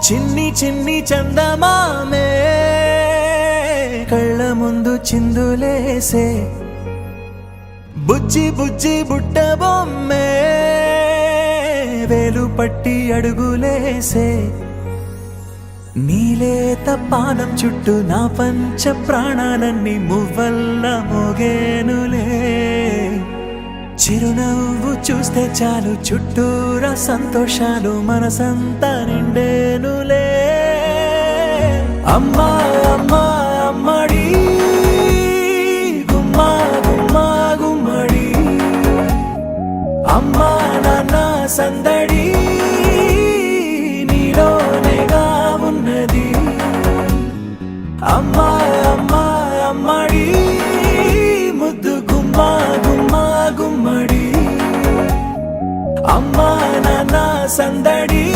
చిన్ని చిన్ని చందమామే కళ్ళ ముందు చిందులేసే బుజ్జి బుజ్జి బుట్ట బొమ్మే వేలు పట్టి అడుగులేసే నీలేత పానం చుట్టూ నా పంచ ప్రాణాలన్నీ మువ్వల్ల మోగేనులే చిరునవ్వు చూస్తే చాలు చుట్టూరా సంతోషాలు మనసంతా నిండేనులే అమ్మా అమ్మా అమ్మడి గుమ్మా గుమ్మా గుమ్మడి అమ్మా నాన్న సందడి నీలోనేగా ఉన్నది అమ్మా అమ్మా అమ్మడి ముద్దు గుమ్మా గుమ్మా గుమ్మడి అమ్మా నాన్న సందడి